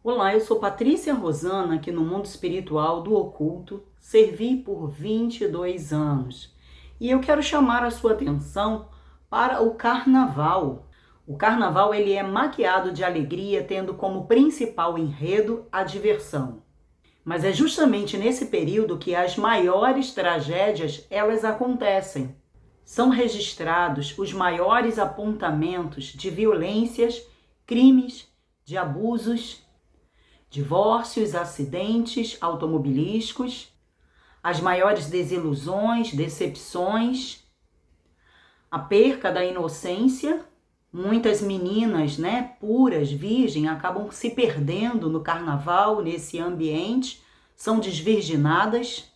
Olá, eu sou Patrícia Rosana, aqui no Mundo Espiritual do Oculto, servi por 22 anos. E eu quero chamar a sua atenção para o Carnaval. O Carnaval ele é maquiado de alegria, tendo como principal enredo a diversão. Mas é justamente nesse período que as maiores tragédias elas acontecem. São registrados os maiores apontamentos de violências, crimes, de abusos, divórcios, acidentes automobilísticos, as maiores desilusões, decepções, a perca da inocência. Muitas meninas, puras, virgens, acabam se perdendo no carnaval, nesse ambiente, são desvirginadas.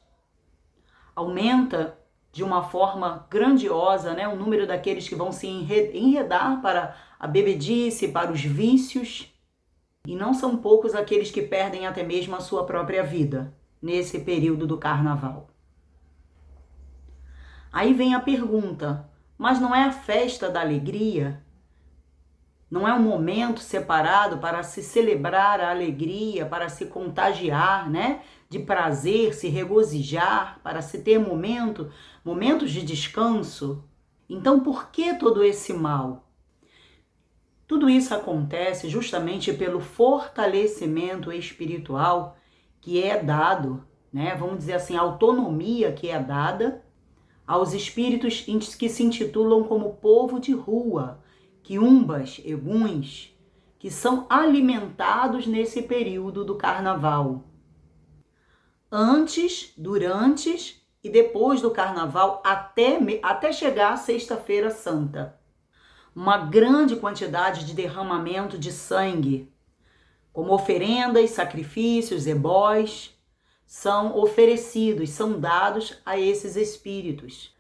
Aumenta de uma forma grandiosa, o número daqueles que vão se enredar para a bebedice, para os vícios. E não são poucos aqueles que perdem até mesmo a sua própria vida nesse período do carnaval. Aí vem a pergunta, mas não é a festa da alegria? Não é um momento separado para se celebrar a alegria, para se contagiar, de prazer, se regozijar, para se ter momentos de descanso? Então, por que todo esse mal? Tudo isso acontece justamente pelo fortalecimento espiritual que é dado, vamos dizer assim, a autonomia que é dada aos espíritos que se intitulam como povo de rua, quiumbas, eguns, que são alimentados nesse período do carnaval. Antes, durante e depois do carnaval, até chegar a Sexta-feira Santa. Uma grande quantidade de derramamento de sangue, como oferendas, sacrifícios, ebós, são oferecidos, são dados a esses espíritos,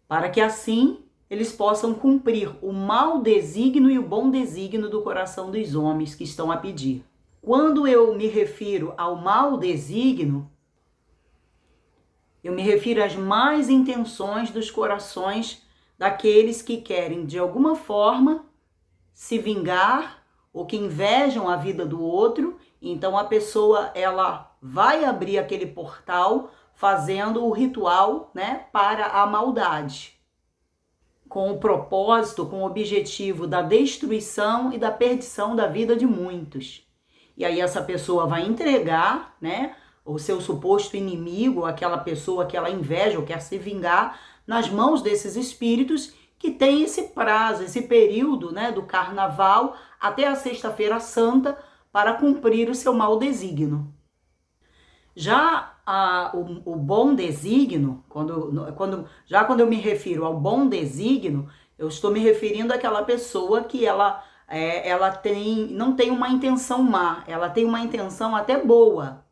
para que assim eles possam cumprir o mau desígnio e o bom desígnio do coração dos homens que estão a pedir. Quando eu me refiro ao mau desígnio, eu me refiro às más intenções dos corações daqueles que querem, de alguma forma, se vingar ou que invejam a vida do outro. Então a pessoa ela vai abrir aquele portal fazendo o ritual, para a maldade, com o propósito, com o objetivo da destruição e da perdição da vida de muitos. E aí essa pessoa vai entregar, o seu suposto inimigo, aquela pessoa que ela inveja ou quer se vingar, nas mãos desses espíritos que tem esse prazo, esse período, do carnaval até a Sexta-feira Santa para cumprir o seu mau desígnio. Já o bom desígnio, quando eu me refiro ao bom desígnio, eu estou me referindo àquela pessoa que ela não tem uma intenção má, ela tem uma intenção até boa.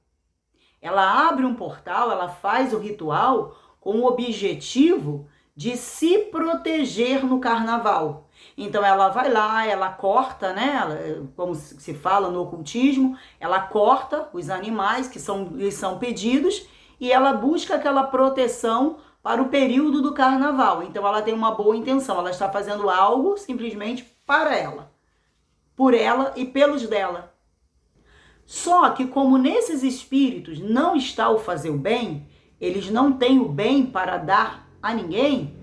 Ela abre um portal, ela faz o ritual com o objetivo de se proteger no carnaval. Então ela vai lá, ela corta, como se fala no ocultismo, ela corta os animais que lhes são pedidos e ela busca aquela proteção para o período do carnaval. Então ela tem uma boa intenção, ela está fazendo algo simplesmente para ela, por ela e pelos dela. Só que como nesses espíritos não está o fazer o bem, eles não têm o bem para dar a ninguém,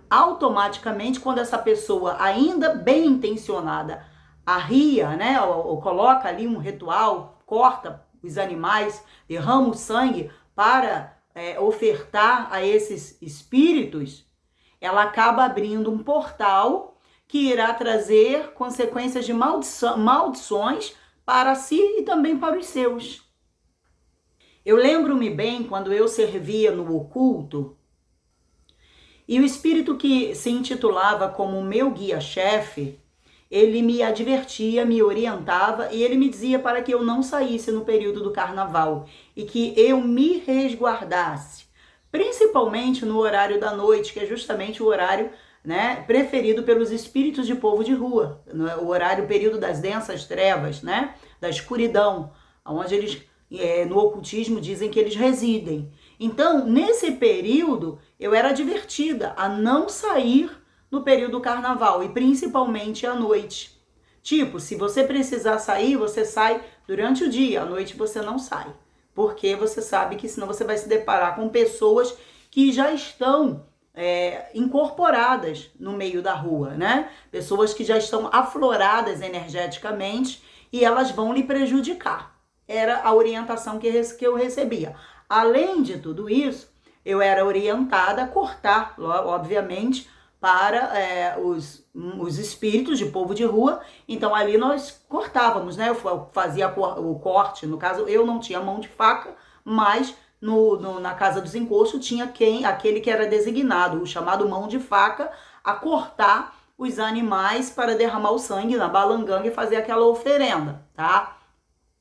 automaticamente quando essa pessoa ainda bem intencionada arria, ou coloca ali um ritual, corta os animais, derrama o sangue para ofertar a esses espíritos, ela acaba abrindo um portal que irá trazer consequências de maldições para si e também para os seus. Eu lembro-me bem quando eu servia no oculto e o espírito que se intitulava como meu guia-chefe, ele me advertia, me orientava e ele me dizia para que eu não saísse no período do carnaval e que eu me resguardasse, principalmente no horário da noite, que é justamente o horário preferido pelos espíritos de povo de rua, o horário, o período das densas trevas, da escuridão, onde eles, no ocultismo, dizem que eles residem. Então, nesse período, eu era advertida a não sair no período do carnaval, e principalmente à noite, Tipo, se você precisar sair, você sai durante o dia, à noite você não sai. Porque você sabe que senão você vai se deparar com pessoas que já estão incorporadas no meio da rua, né? Pessoas que já estão afloradas energeticamente e elas vão lhe prejudicar. Era a orientação que eu recebia. Além de tudo isso, eu era orientada a cortar, obviamente, para os espíritos de povo de rua. Então ali nós cortávamos, né? Eu fazia o corte, no caso eu não tinha mão de faca, mas na casa dos encostos tinha aquele que era designado, o chamado mão de faca, a cortar os animais para derramar o sangue na balanganga e fazer aquela oferenda, tá?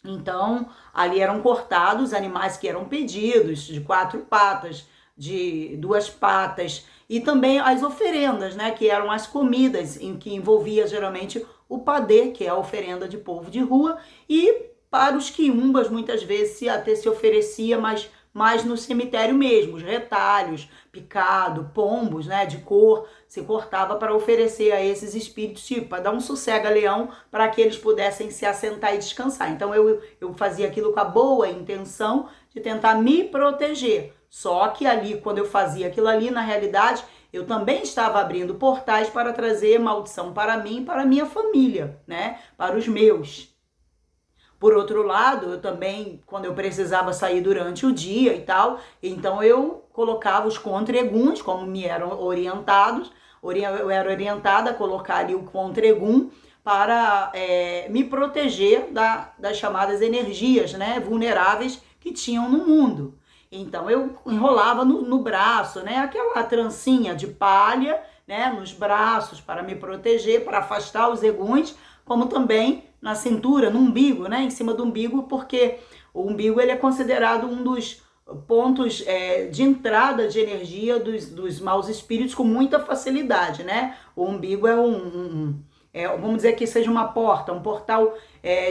Então, ali eram cortados animais que eram pedidos, de 4 patas, de 2 patas, e também as oferendas, né, que eram as comidas, em que envolvia geralmente o padê, que é a oferenda de povo de rua, e para os quiumbas, muitas vezes, até se oferecia, mas mais no cemitério mesmo, os retalhos, picado, pombos, né, de cor, se cortava para oferecer a esses espíritos, tipo, para dar um sossega-leão, para que eles pudessem se assentar e descansar. Então eu fazia aquilo com a boa intenção de tentar me proteger. Só que ali, quando eu fazia aquilo ali, na realidade, eu também estava abrindo portais para trazer maldição para mim e para a minha família, né, para os meus. Por outro lado, eu também, quando eu precisava sair durante o dia e tal, então eu colocava os contreguns, como me eram orientados, eu era orientada a colocar ali o contregum para me proteger das chamadas energias, né, vulneráveis que tinham no mundo. Então eu enrolava no braço, né, aquela trancinha de palha, né, nos braços para me proteger, para afastar os eguns, como também na cintura, no umbigo, né, em cima do umbigo, porque o umbigo ele é considerado um dos pontos de entrada de energia dos maus espíritos com muita facilidade, né? O umbigo é vamos dizer que seja uma porta, um portal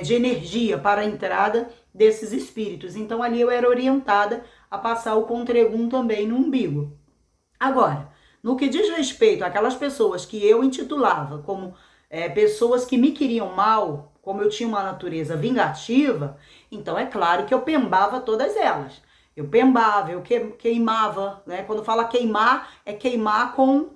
de energia para a entrada desses espíritos. Então ali eu era orientada a passar o contregum também no umbigo. Agora, no que diz respeito àquelas pessoas que eu intitulava como pessoas que me queriam mal, como eu tinha uma natureza vingativa, então é claro que eu pembava todas elas. Eu pembava, eu queimava, né? Quando fala queimar, é queimar com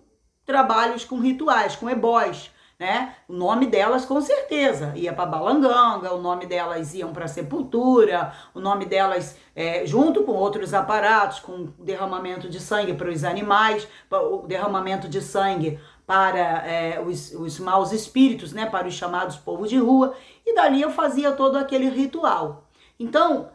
trabalhos, com rituais, com ebós, né? O nome delas com certeza ia para balanganga, o nome delas iam para sepultura, o nome delas junto com outros aparatos, com derramamento de sangue para os animais, o derramamento de sangue para os maus espíritos, né? Para os chamados povos de rua, e dali eu fazia todo aquele ritual. Então,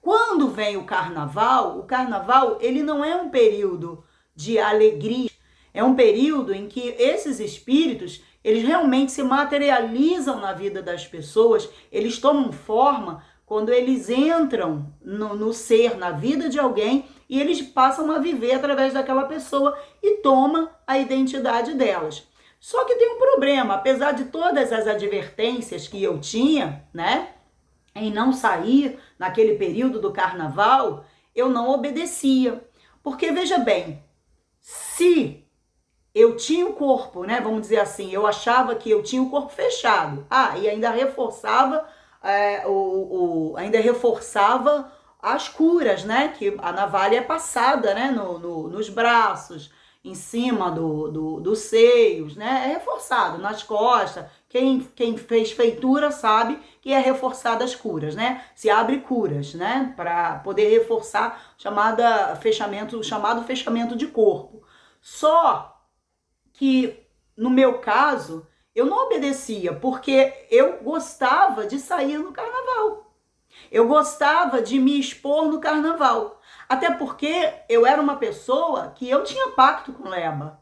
quando vem o carnaval ele não é um período de alegria, é um período em que esses espíritos, eles realmente se materializam na vida das pessoas, eles tomam forma quando eles entram no ser, na vida de alguém, e eles passam a viver através daquela pessoa e tomam a identidade delas. Só que tem um problema, apesar de todas as advertências que eu tinha, né, em não sair naquele período do carnaval, eu não obedecia. Porque, veja bem, se eu tinha o corpo, né, vamos dizer assim, eu achava que eu tinha o corpo fechado, e ainda reforçava, ainda reforçava as curas, né, que a navalha é passada, né, nos braços, em cima dos seios, né, é reforçado nas costas. Quem fez feitura sabe que é reforçada as curas, né? Se abre curas, né? Para poder reforçar o chamado fechamento de corpo. Só que, no meu caso, eu não obedecia, porque eu gostava de sair no carnaval. Eu gostava de me expor no carnaval. Até porque eu era uma pessoa que eu tinha pacto com Leba.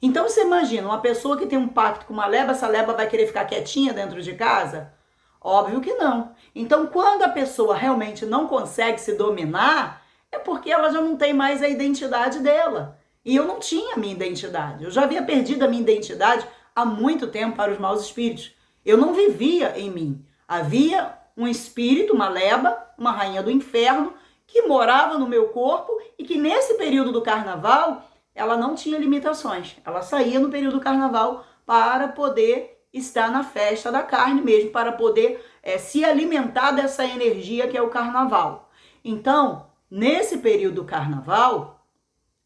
Então você imagina, uma pessoa que tem um pacto com uma leba, essa leba vai querer ficar quietinha dentro de casa? Óbvio que não. Então quando a pessoa realmente não consegue se dominar, é porque ela já não tem mais a identidade dela. E eu não tinha a minha identidade. Eu já havia perdido a minha identidade há muito tempo para os maus espíritos. Eu não vivia em mim. Havia um espírito, uma leba, uma rainha do inferno, que morava no meu corpo e que nesse período do carnaval ela não tinha limitações. Ela saía no período do carnaval para poder está na festa da carne mesmo, para poder se alimentar dessa energia que é o carnaval. Então, nesse período do carnaval,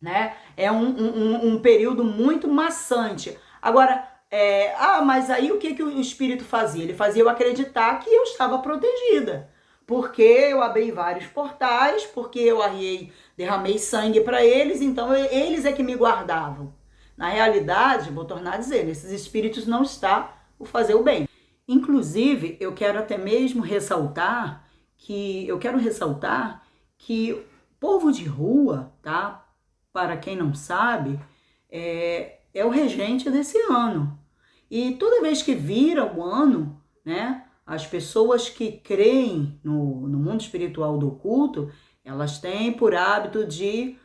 né, é um período muito maçante. Agora, mas aí o que o espírito fazia? Ele fazia eu acreditar que eu estava protegida, porque eu abri vários portais, porque eu derramei sangue para eles, então eles é que me guardavam. Na realidade, vou tornar a dizer, nesses espíritos não está o fazer o bem. Inclusive, eu quero até mesmo ressaltar que povo de rua, tá? Para quem não sabe, é o regente desse ano. E toda vez que vira o ano, né, as pessoas que creem no mundo espiritual do oculto, elas têm por hábito de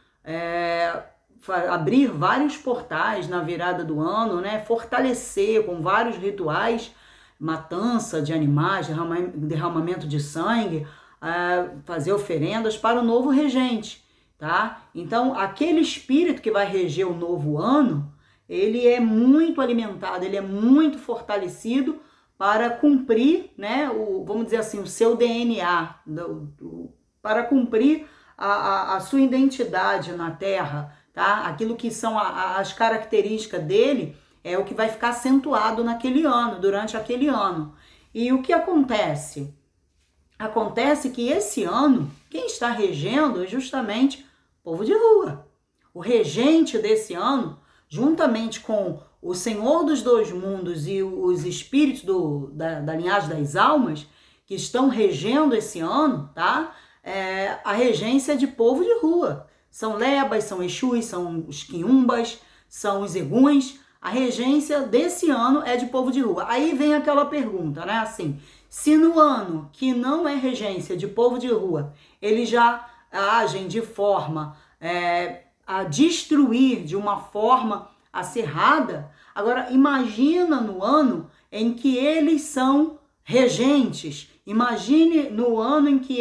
abrir vários portais na virada do ano, né, fortalecer com vários rituais, matança de animais, derramamento de sangue, fazer oferendas para o novo regente, tá? Então, aquele espírito que vai reger o novo ano, ele é muito alimentado, ele é muito fortalecido para cumprir, né, vamos dizer assim, o seu DNA, para cumprir a sua identidade na Terra, tá? Aquilo que são as características dele é o que vai ficar acentuado naquele ano, durante aquele ano. E o que acontece? Acontece que esse ano, quem está regendo é justamente o povo de rua. O regente desse ano, juntamente com o Senhor dos Dois Mundos e os espíritos da linhagem das almas, que estão regendo esse ano, tá? A regência de povo de rua. São lebas, são exus, são os quiumbas, são os eguns. A regência desse ano é de povo de rua. Aí vem aquela pergunta, né? Assim, se no ano que não é regência de povo de rua, eles já agem de forma a destruir de uma forma acirrada, agora imagina no ano em que eles são regentes, imagine no ano em que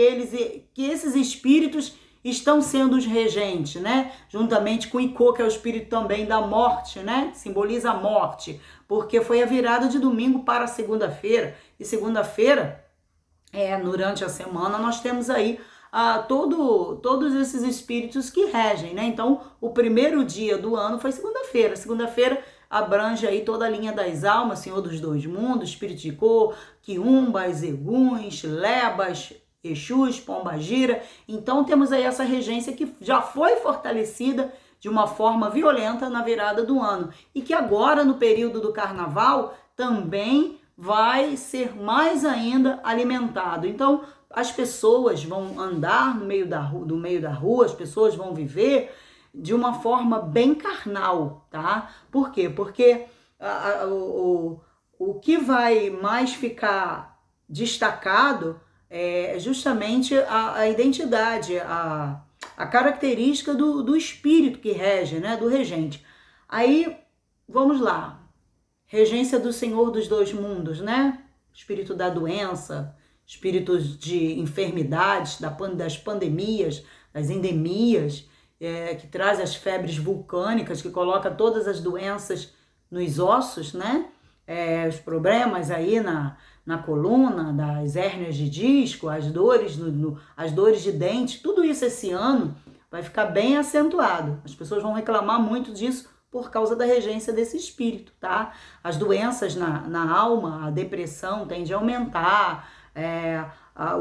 esses espíritos estão sendo os regentes, né? Juntamente com Icô, que é o espírito também da morte, né? Simboliza a morte, porque foi a virada de domingo para segunda-feira, e segunda-feira, durante a semana, nós temos aí todos esses espíritos que regem, né? Então, o primeiro dia do ano foi segunda-feira. Segunda-feira abrange aí toda a linha das almas, Senhor dos Dois Mundos, Espírito de Icô, quiumbas, eguns, lebas, exus, pombagira. Então temos aí essa regência que já foi fortalecida de uma forma violenta na virada do ano e que agora no período do carnaval também vai ser mais ainda alimentado. Então as pessoas vão andar no meio da rua, as pessoas vão viver de uma forma bem carnal, tá? Por quê? Porque o que vai mais ficar destacado é justamente a identidade, a característica do espírito que rege, né? Do regente. Aí, vamos lá. Regência do Senhor dos Dois Mundos, né? Espírito da doença, espíritos de enfermidades, das pandemias, das endemias, que traz as febres vulcânicas, que coloca todas as doenças nos ossos, né? Os problemas aí na coluna, das hérnias de disco, as dores, as dores de dente, tudo isso esse ano vai ficar bem acentuado. As pessoas vão reclamar muito disso por causa da regência desse espírito, tá? As doenças na alma, a depressão tende a aumentar,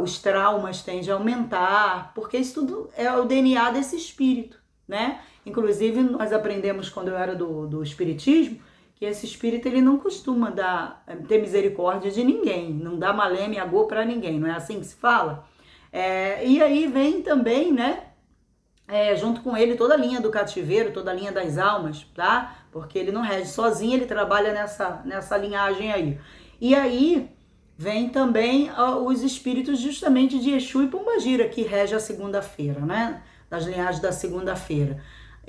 os traumas tendem a aumentar, porque isso tudo é o DNA desse espírito, né? Inclusive, nós aprendemos quando eu era do espiritismo, que esse espírito ele não costuma ter misericórdia de ninguém, não dá maleme agô para ninguém, não é assim que se fala? E aí vem também, né, junto com ele toda a linha do cativeiro, toda a linha das almas, tá? Porque ele não rege sozinho, ele trabalha nessa linhagem aí. E aí vem também os espíritos justamente de Exu e Pombagira, que rege a segunda-feira, né? Das linhagens da segunda-feira.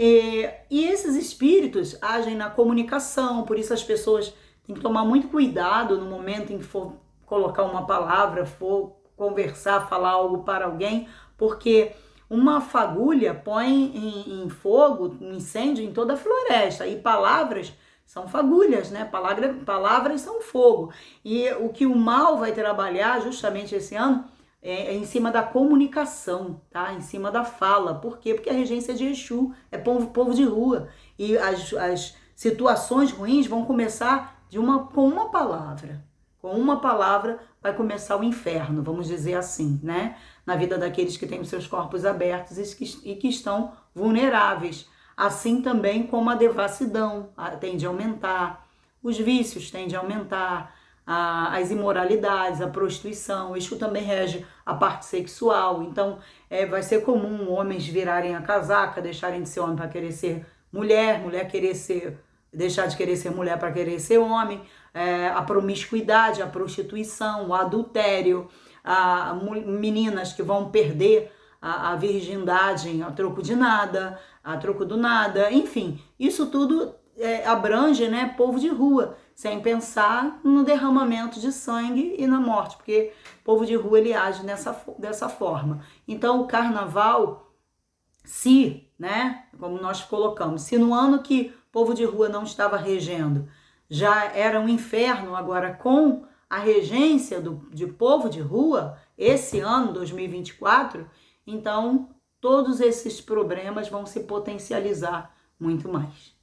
E esses espíritos agem na comunicação, por isso as pessoas têm que tomar muito cuidado no momento em que for colocar uma palavra, for conversar, falar algo para alguém, porque uma fagulha põe em fogo, um incêndio em toda a floresta, e palavras são fagulhas, né? Palavras são fogo. E o que o mal vai trabalhar justamente esse ano é em cima da comunicação, tá? Em cima da fala. Por quê? Porque a regência de Exu é povo de rua. E as situações ruins vão começar com uma palavra. Com uma palavra vai começar o inferno, vamos dizer assim, né? Na vida daqueles que têm os seus corpos abertos e que estão vulneráveis. Assim também como a devassidão tende a aumentar, os vícios tendem a aumentar, as imoralidades, a prostituição. O Exu também rege a parte sexual. Então, vai ser comum homens virarem a casaca, deixarem de ser homem para querer ser mulher, deixar de querer ser mulher para querer ser homem, a promiscuidade, a prostituição, o adultério, meninas que vão perder a virgindade a troco de nada, a troco do nada, enfim, isso tudo abrange, né, povo de rua, sem pensar no derramamento de sangue e na morte, porque povo de rua ele age dessa forma. Então o carnaval, né, como nós colocamos, se no ano que povo de rua não estava regendo, já era um inferno, agora com a regência de povo de rua, esse ano, 2024, então todos esses problemas vão se potencializar muito mais.